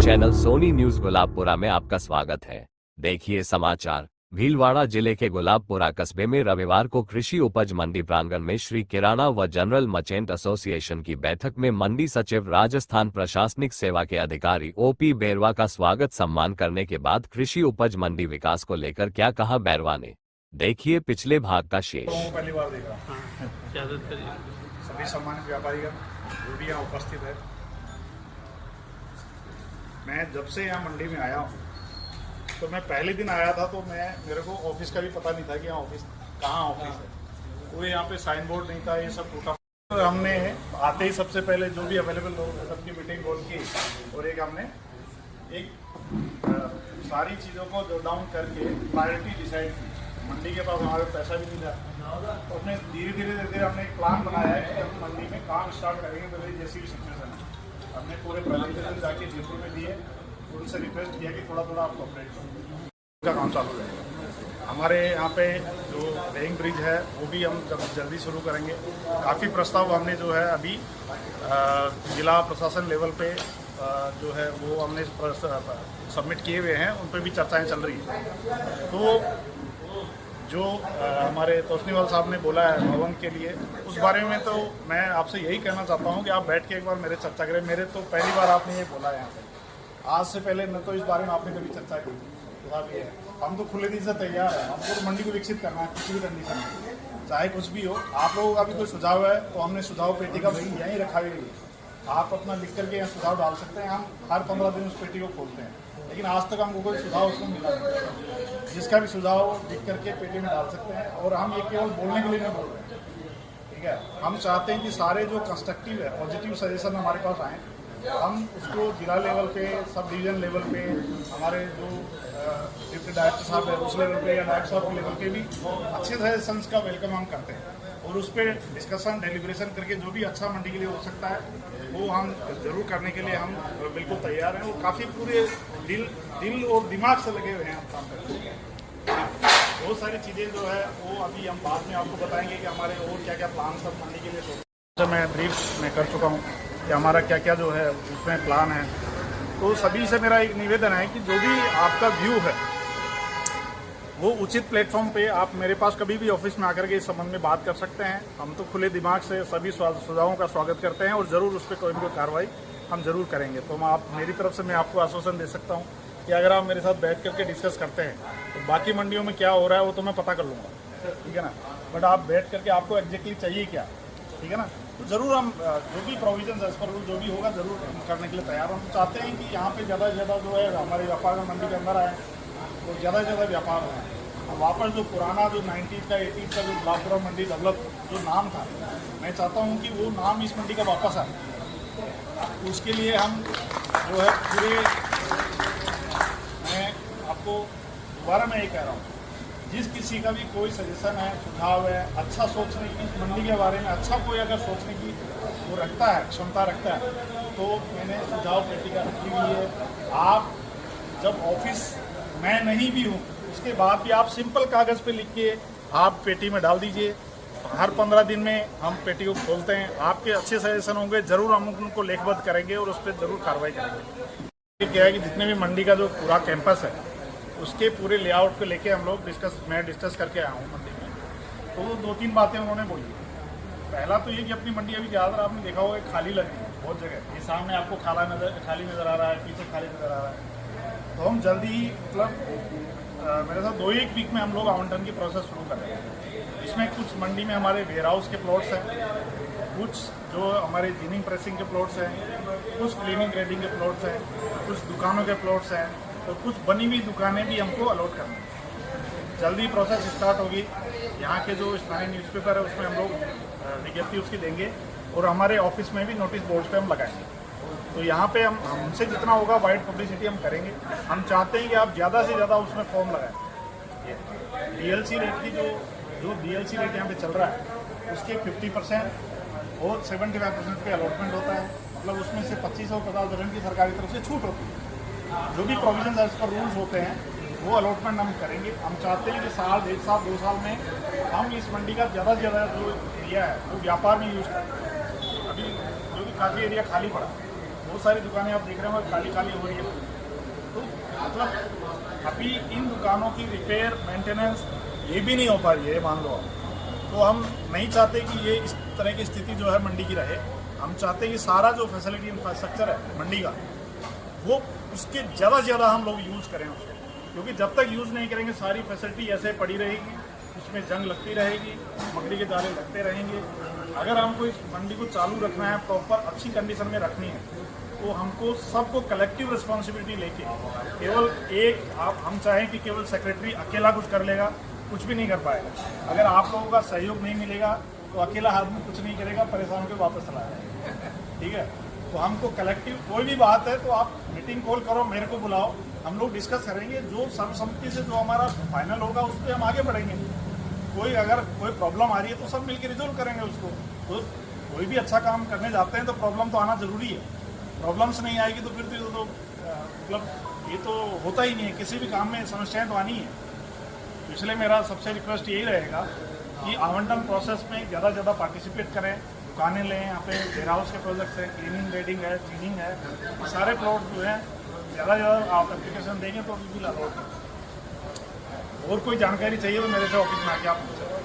Channel Soni news Gulabpura में आपका स्वागत है। देखिए समाचार। भीलवाड़ा जिले के गुलाबपुरा कस्बे में रविवार को कृषि उपज मंडी प्रांगण में श्री किराना व जनरल मर्चेंट एसोसिएशन की बैठक में मंडी सचिव राजस्थान प्रशासनिक सेवा के अधिकारी ओपी बैरवा का स्वागत सम्मान करने के बाद कृषि उपज मंडी विकास को लेकर क्या कहा बैरवा ने, देखिए पिछले भाग का शेष। पहली बार देख रहा हूं सभी सम्मानित व्यापारीगण जो भी यहाँ उपस्थित है। मैं जब से यहाँ मंडी में आया हूँ तो मैं पहले दिन आया था तो मेरे को ऑफिस का भी पता नहीं था कि यहाँ ऑफिस कहाँ ऑफिस है। पूरे यहाँ पे साइन बोर्ड नहीं था, ये सब टूटा। तो हमने आते ही सबसे पहले जो भी अवेलेबल लोग सबकी मीटिंग कॉल की और हमने सारी चीज़ों को जो डाउन करके प्रायोरिटी डिसाइड की। मंडी के पास हमारे पैसा भी नहीं था तो अपने धीरे धीरे हमने एक प्लान बनाया है कि हम मंडी में काम स्टार्ट करेंगे। पहले जैसी भी सिचुएशन है हमने पूरे प्रेजेंटेशन जाके जयपुर में दिए, उनसे रिक्वेस्ट किया कि थोड़ा थोड़ा आप कॉपरेट करो, का काम चालू रहेगा। हमारे यहाँ पे जो रेइंग ब्रिज है वो भी हम जल्दी शुरू करेंगे। काफ़ी प्रस्ताव हमने जो है अभी जिला प्रशासन लेवल पे जो है वो हमने सबमिट किए हुए हैं, उन पर भी चर्चाएं चल रही हैं। तो जो हमारे तोसनीवाल साहब ने बोला है भवन के लिए, उस बारे में तो मैं आपसे यही कहना चाहता हूं कि आप बैठ के एक बार मेरे चर्चा करें। मेरे तो पहली बार आपने ये बोला है यहाँ पे, आज से पहले न तो इस बारे में आपने कभी चर्चा की। भी है हम तो खुले दिल से तैयार हैं, हमको तो मंडी को विकसित करना है किसी भी कंडीशन में, चाहे कुछ भी हो। आप लोगों का भी कोई सुझाव है तो हमने सुझाव पेटी का भाई यहीं रखा हुई है, आप अपना लिख करके यहाँ सुझाव डाल सकते हैं। हम हर 15 दिन उस पेटी को खोलते हैं, लेकिन आज तक हमको कोई सुझाव उसमें मिला नहीं। जिसका भी सुझाव लिख करके पेटी में डाल सकते हैं और हम ये केवल बोलने के लिए नहीं बोल रहे हैं, ठीक है। हम चाहते हैं कि सारे जो कंस्ट्रक्टिव है, पॉजिटिव सजेशन हमारे पास आए, हम उसको जिला लेवल पे, सब डिवीजन लेवल पे, हमारे जो डिप्टी डायरेक्टर साहब है उस लेवल पे या डायरेक्टर साहब के लेवल पे भी अच्छे सजेशंस का वेलकम हम करते हैं और उस पर डिस्कशन डेलिब्रेशन करके जो भी अच्छा मंडी के लिए हो सकता है वो हम जरूर करने के लिए हम बिल्कुल तैयार हैं और काफ़ी पूरे दिल और दिमाग से लगे हुए हैं हम काम करते हैं। बहुत सारी चीज़ें जो है वो अभी हम बाद में आपको बताएंगे कि हमारे और क्या क्या प्लान सब मंडी के लिए सोच। मैं ब्रीफ में कर चुका हूँ कि हमारा क्या क्या जो है उसमें प्लान है। तो सभी से मेरा एक निवेदन है कि जो भी आपका व्यू है वो उचित प्लेटफॉर्म पे आप मेरे पास कभी भी ऑफिस में आकर के इस संबंध में बात कर सकते हैं। हम तो खुले दिमाग से सभी सुझावों का स्वागत करते हैं और ज़रूर उस पर कोई ना कोई कार्रवाई हम जरूर करेंगे। तो मेरी तरफ से मैं आपको आश्वासन दे सकता हूँ कि अगर आप मेरे साथ बैठ करके डिस्कस करते हैं तो बाकी मंडियों में क्या हो रहा है वो तो मैं पता कर लूँगा, ठीक है ना। बट आप बैठ करके आपको एग्जैक्टली चाहिए क्या, ठीक है ना, तो ज़रूर हम जो भी प्रोविजन एज पर जो भी होगा ज़रूर करने के लिए तैयार। हम चाहते हैं कि यहाँ पे ज़्यादा से ज़्यादा जो है हमारे व्यापार मंडी के अंदर आए तो ज़्यादा से ज़्यादा व्यापार हो। वापस जो पुराना जो 90s का 80s का जो गुलाबपुरा मंडी डेवलप जो नाम था, मैं चाहता हूँ कि वो नाम इस मंडी का वापस आए। उसके लिए हम जो है पूरे, मैं आपको दोबारा मैं ये कह रहा हूँ, जिस किसी का भी कोई सजेशन है, सुझाव है, अच्छा सोचने की मंडी के बारे में अच्छा कोई अगर सोचने की वो रखता है, क्षमता रखता है, तो मैंने सुझाव पेटी का रखी हुई है। आप जब ऑफिस मैं नहीं भी हूँ उसके बाद भी आप सिंपल कागज़ पे लिख के आप पेटी में डाल दीजिए। हर 15 दिन में हम पेटी को खोलते हैं। आपके अच्छे सजेशन होंगे, ज़रूर हम उनको लेखबद्ध करेंगे और उस पर ज़रूर कार्रवाई करेंगे। क्या है कि जितने भी मंडी का जो पूरा कैंपस है उसके पूरे लेआउट को लेके हम लोग मैं डिस्कस करके आया हूँ मंडी में। तो 2-3 बातें उन्होंने बोली। पहला तो ये कि अपनी मंडी अभी ज़्यादातर आपने देखा होगा खाली लगी है बहुत जगह। ये सामने आपको खाली नज़र आ रहा है, पीछे खाली नज़र आ रहा है। तो हम जल्दी ही मतलब मेरे साथ 2-1 वीक में हम लोग आवंटन की प्रोसेस शुरू कर रहे हैं। इसमें कुछ मंडी में हमारे वेयर हाउस के प्लॉट्स हैं, कुछ जो हमारे जीनिंग प्रेसिंग के प्लॉट्स हैं, कुछ क्लीनिंग ग्रेडिंग के प्लॉट्स हैं, कुछ दुकानों के प्लॉट्स हैं और कुछ बनी हुई दुकानें भी हमको अलॉट करनी है। जल्दी प्रोसेस स्टार्ट होगी। यहाँ के जो स्थानीय न्यूज़पेपर है उसमें हम लोग विज्ञप्ति उसकी देंगे और हमारे ऑफिस में भी नोटिस बोर्ड पे हम लगाएंगे। तो यहाँ पे हमसे जितना होगा वाइड पब्लिसिटी हम करेंगे। हम चाहते हैं कि आप ज़्यादा से ज़्यादा उसमें फॉर्म लगाएं। डीएलसी रेट की जो डीएलसी रेट यहाँ पे चल रहा है उसके 50% और 75% पे अलॉटमेंट होता है। मतलब उसमें से 25 और 50% की सरकारी तरफ से छूट होती है। जो भी प्रोविजन एज पर रूल्स होते हैं वो अलॉटमेंट हम करेंगे। हम चाहते हैं कि साल, 1 साल, 2 साल में हम इस मंडी का ज़्यादा से ज़्यादा जो एरिया है वो व्यापार में यूज़ करें। अभी जो भी काफ़ी एरिया खाली पड़ा बहुत सारी दुकानें आप देख रहे हो काली काली हो रही है। तो मतलब अभी इन दुकानों की रिपेयर मेंटेनेंस ये भी नहीं हो पा रही है, मान लो आप। तो हम नहीं चाहते कि ये इस तरह की स्थिति जो है मंडी की रहे। हम चाहते हैं कि सारा जो फैसिलिटी इंफ्रास्ट्रक्चर है मंडी का, वो उसके ज़्यादा से ज़्यादा हम लोग यूज़ करें उसको, क्योंकि जब तक यूज़ नहीं करेंगे सारी फैसिलिटी ऐसे पड़ी रहेगी, उसमें जंग लगती रहेगी, मकड़ी के जाले लगते रहेंगे। अगर हमको इस मंडी को चालू रखना है, प्रॉपर अच्छी कंडीशन में रखनी है, तो हमको सबको कलेक्टिव रिस्पॉन्सिबिलिटी लेके, केवल एक हम चाहें कि केवल सेक्रेटरी अकेला कुछ कर लेगा, कुछ भी नहीं कर पाएगा। अगर आप लोगों का सहयोग नहीं मिलेगा तो अकेला आदमी कुछ नहीं करेगा, परेशान होकर वापस चला जाएगा। ठीक है, तो हमको कलेक्टिव कोई भी बात है तो आप मीटिंग कॉल करो, मेरे को बुलाओ, हम लोग डिस्कस करेंगे, जो सर्वसम्मति से जो हमारा फाइनल होगा उस पर हम आगे बढ़ेंगे। कोई अगर कोई प्रॉब्लम आ रही है तो सब मिलकर रिजोल्व करेंगे उसको। तो कोई भी अच्छा काम करने जाते हैं तो प्रॉब्लम तो आना जरूरी है। प्रॉब्लम्स नहीं आएगी तो फिर तो मतलब ये तो होता ही नहीं है, किसी भी काम में समस्याएं तो आनी है। इसलिए मेरा सबसे रिक्वेस्ट यही रहेगा कि आवंटन प्रोसेस में ज़्यादा से ज़्यादा पार्टिसिपेट करें, दुकानें लें। यहाँ पे वेयर हाउस के प्रोजेक्ट्स हैं, क्लीनिंग रेडिंग है, क्लीनिंग है, ये सारे प्लॉट जो हैं ज़्यादा से ज़्यादा आप एप्लीकेशन देंगे तो बिल्कुल अलाउड है। और कोई जानकारी चाहिए तो मेरे से ऑफिस में आके आप पूछ सकते हैं।